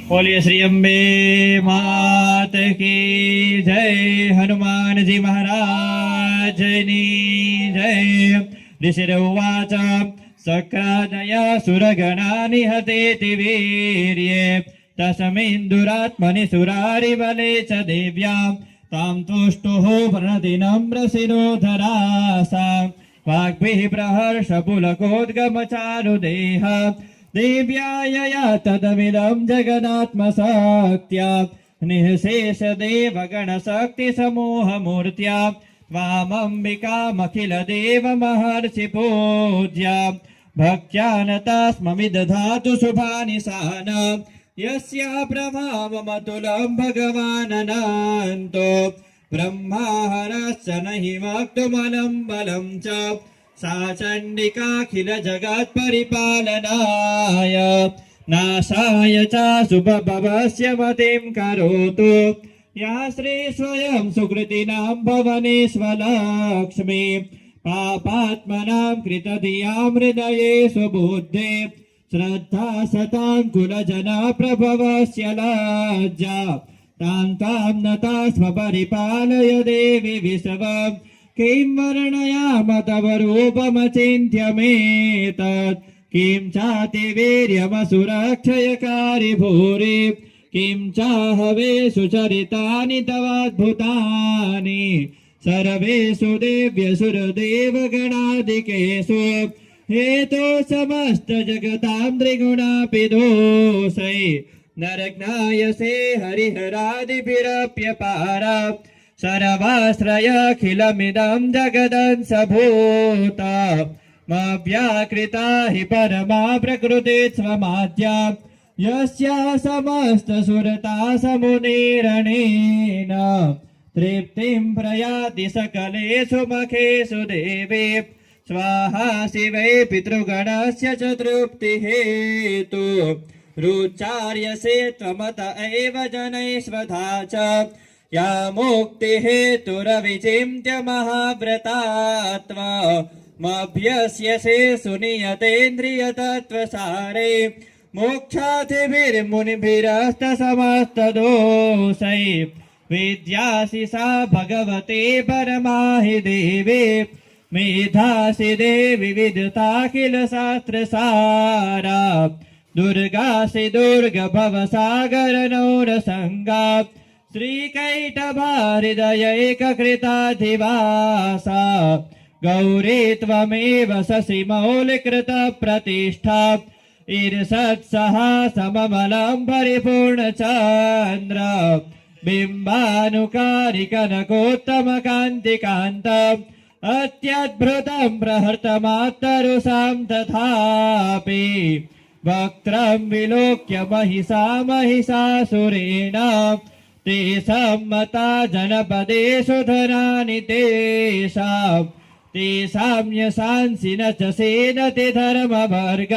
बोलिए श्री अम्बे मात की जय। हनुमान जी महाराज नी जय। ऋषिरुवाच सक्रादया सुरगणा निहतेति वीर्ये तस्मिन्दुरात्मनि सुरारिबले च देव्यां तां तुष्टुः प्रणति नम्रशिरोधरासा वाग्भिः प्रहर्षपुलकोद्गमचारुदेह देव्यायया तदमिदं जगदात्मशक्त्या निःशेषदेवगणशक्तिसमूहमूर्त्या त्वामम्बिकामखिलदेवमहर्षिपूज्या भक्त्या नतास्मविदधातु शुभानि सान यस्या प्रभावमतुलं भगवाननन्तो ब्रह्माहरश्च न हि वक्तुमलं बलं च सा चण्डिकाखिल जगत्परिपालनाय नाशाय च शुभभवस्य मतिं करोतु या श्री स्वयं सुकृतिनां भवनेष्वलक्ष्मी पापात्मनां कृतधियां हृदयेषु बुद्धे श्रद्धा सतां कुलजना प्रभवस्य लज्जा तां तां नता स्म परिपालय देवि विश्वम् किं वर्णयाम तव रूपमचिन्त्यमेतत् किं चाति वीर्यमसुरक्षयकारि भूरि किं चाहवेषु चरितानि तवाद्भुतानि सर्वेषु देव्यसुरदेवगणादिकेषु हेतो समस्त जगतां त्रिगुणापि दोषै नरज्ञायसे हरिहरादिभिरप्यपार सर्वाश्रयखिलमिदं जगदंसभूत व्याकृता हि परमा प्रकृति स्वमाद्या यस्या समस्तसुरता समुनिरणेन तृप्तिं प्रयाति सकलेषु मखेषु देवे स्वाहा शिवे पितृगणस्य च तृप्तिहेतु रुचार्यसे त्वमत एव जनैस्वधा च या मुक्तिहेतुरविचिन्त्य महाव्रतात्वमभ्यस्यसे सुनियतेन्द्रियतत्त्वसारे मोक्षादिभिर्मुनिभिरस्तसमस्तदोषै विद्यासि सा भगवते परमाहि देवे मेधासि देवि विदुताखिल शास्त्रसारा दुर्गासि दुर्गभवसागरनौरसङ्गा श्रीकैटभाहृदयैककृताधिवासा गौरी त्वमेव शशि मौलिकृतप्रतिष्ठा ईर्षत्सहा सममलं परिपूर्णचन्द्र बिम्बानुकारिकनकोत्तमकान्तिकान्तम् अत्यद्भुतं प्रहर्तमात्तरुषां तथापि वक्त्रं विलोक्य महिषासुरेण ते सम्मता जनपदेषु धनानि तेषां यशांसि न च सेनति धर्मवर्ग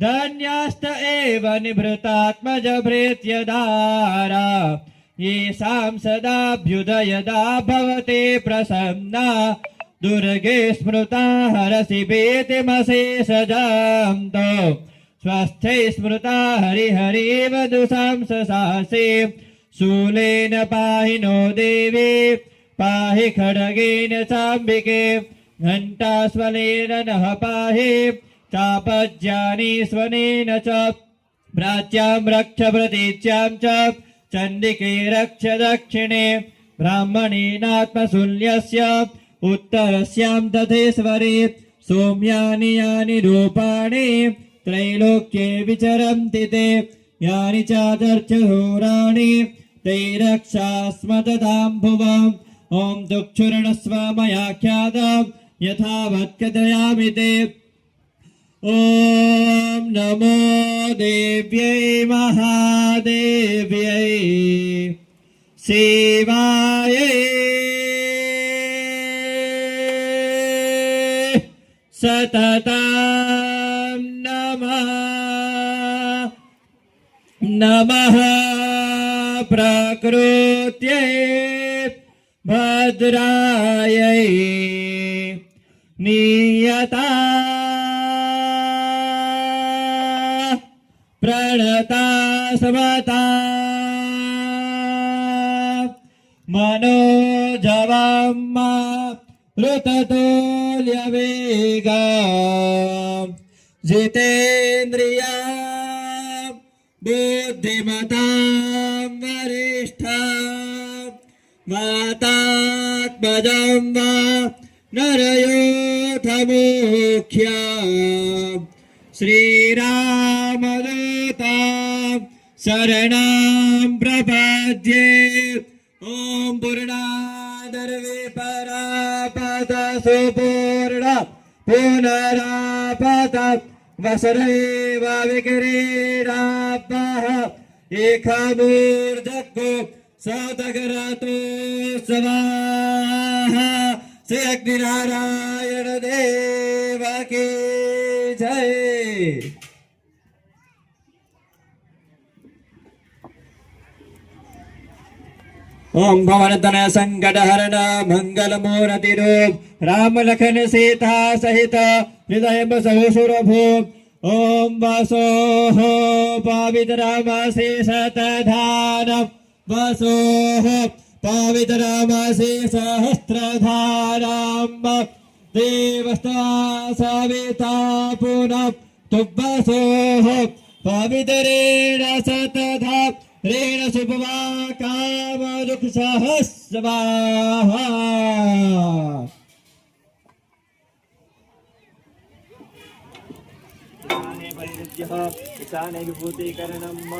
धन्यास्त एव निभृतात्मजभृत्यदारा येषां सदाभ्युदयदा भवते प्रसन्ना दुर्गे स्मृता हरसि वेतिमशेषजान्तो स्वस्थै स्मृता हरिहरेव दुषां ससासे शूलेन पाहि नो देवी पाहि खड्गेन चाम्बिके घण्टास्वनेन नः पाहि चापज्यानि स्वनेन च प्राच्यां रक्ष प्रतीच्यां च चण्डिके रक्ष दक्षिणे ब्राह्मणेनात्मशूल्यस्य उत्तरस्यां तथेश्वरे सौम्यानि यानि रूपाणि त्रैलोक्ये विचरन्ति ते यानि चादर्चहोराणि ते रक्षास्मददाम्भुवम् ॐ दुक्षुर्णस्व मयाख्यातं यथावत् कथयामि ते ॐ नमो देव्यै महादेव्यै शिवायै सततं नमः प्रकृत्यै भद्रायै नियता प्रणता समता मनोजवम् ऋततुल्यवेगम् जितेन्द्रिया बुद्धिमतां वरिष्ठां मातात्मजं वा नरयोधमुख्यां श्रीरामदूतां शरणं प्रपद्ये ॐ पूर्णादर्विपरापद सुपूर्ण पुनरापद वसुदैव विक्रीडापः एकमूर्धको सतगरतो स्वाहा श्री अग्निनारायण देव की जय। ओम भवनतनय संकटहरण मंगल मूर्ति रूप राम लखन सीता सहित हृदय बसो सुरभूप ओम वसो पवित्रमसि शतधानम वसो पवित्रमसि सहस्रधानम देवस्ता सविता पुनः तुवसो पवित्रेण शतधा ऋण शुभवा काम दुख सहस्रवाहा। ईशाने विभूतिकरणम्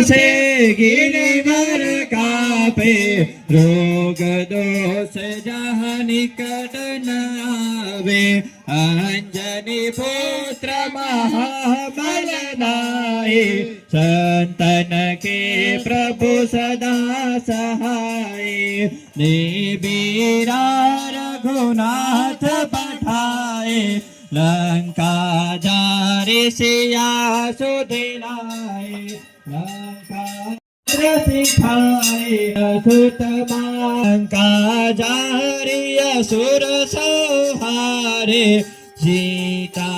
से गिरिवर कापे रोग दोष जहाँ निकट न आवे अंजनी पुत्र महाबल नाई संतन के प्रभु सदा सहाय निबीरा रघुनाथ पठाए लंका जारी सिया सुधिलाए लंका सिखाए लंका जारी असुर संहारे सीता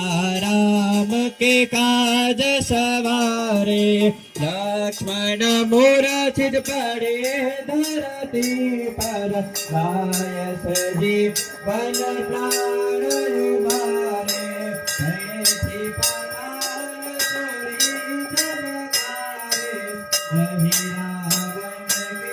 राम के काज सवारे लक्ष्मण मूर्छित पड़े धरती पर आय सजीवन प्राण मारे ऐसी प्राण छोड़ी जमकारे रही रावण के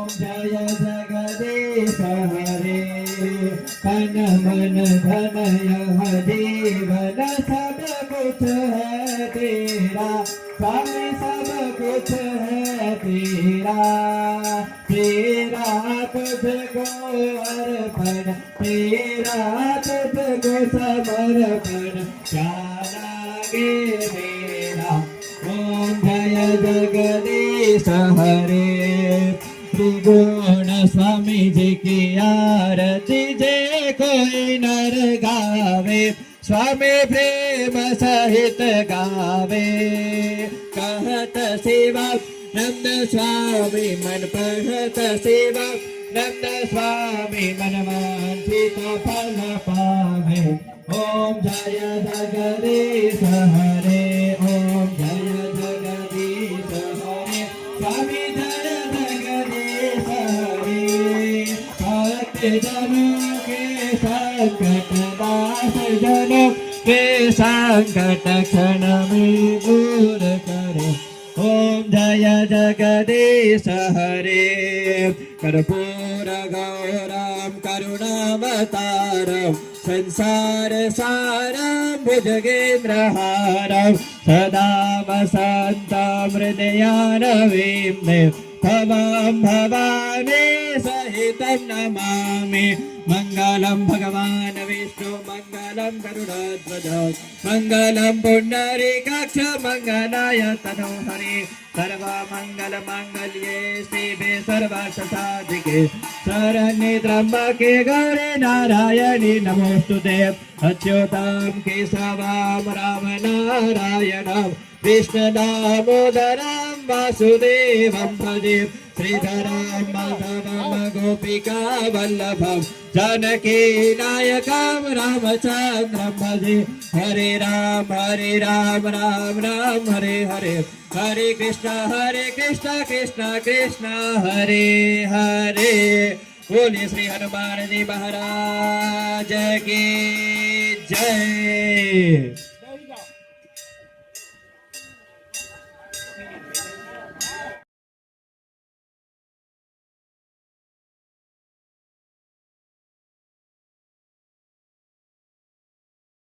जय जगदीश हरे तन मन धन यह जीवन सब कुछ है तेरा स्वामी सब कुछ है तेरा तेरा तुझको अर्पण तेरा तुझको समर्पण क्या लागे मेरा ओम जय जगदीश हरे त्रिगुण स्वामी जी की आरती जे कोई नर गावे स्वामी प्रेम सहित गावे कहत सेवा नंद स्वामी मन पढ़त सेवा नंद स्वामी मन वांछित फल पावे ओम जय जगदीश हरे ओम जय जगदीश हरे स्वामी जय जगदीश हरे भक्त जनों के संकट दास जनों के संकट क्षण में दूर करे ओम जय जगदीश हरे कर्पूर गौरम करुणावतारम संसार सारम भुजगेन्द्रहारम सदा वसन्तं हृदयारविन्दे भवं भवानी सहितं नमामि मंगलम भगवान विष्णु मंगलम गरुड़ध्वज मंगलम पुंडरीकाक्ष मंगलाय तनोहरि सर्वमंगल मांगल्ये शिवे सर्वार्थसाधिके शरण्ये त्र्यंबके गौरी नारायणी नमोस्तुते अच्युतां केशवां राम नारायणं कृष्णदामोदरं वासुदेवं भजे श्रीधरं माधवं गोपिका वल्लभं जानकी नायकं रामचन्द्रं भजे हरे राम राम राम हरे हरे हरे कृष्ण कृष्ण कृष्ण हरे हरे बोलिए श्री हनुमान जी महाराज की जय।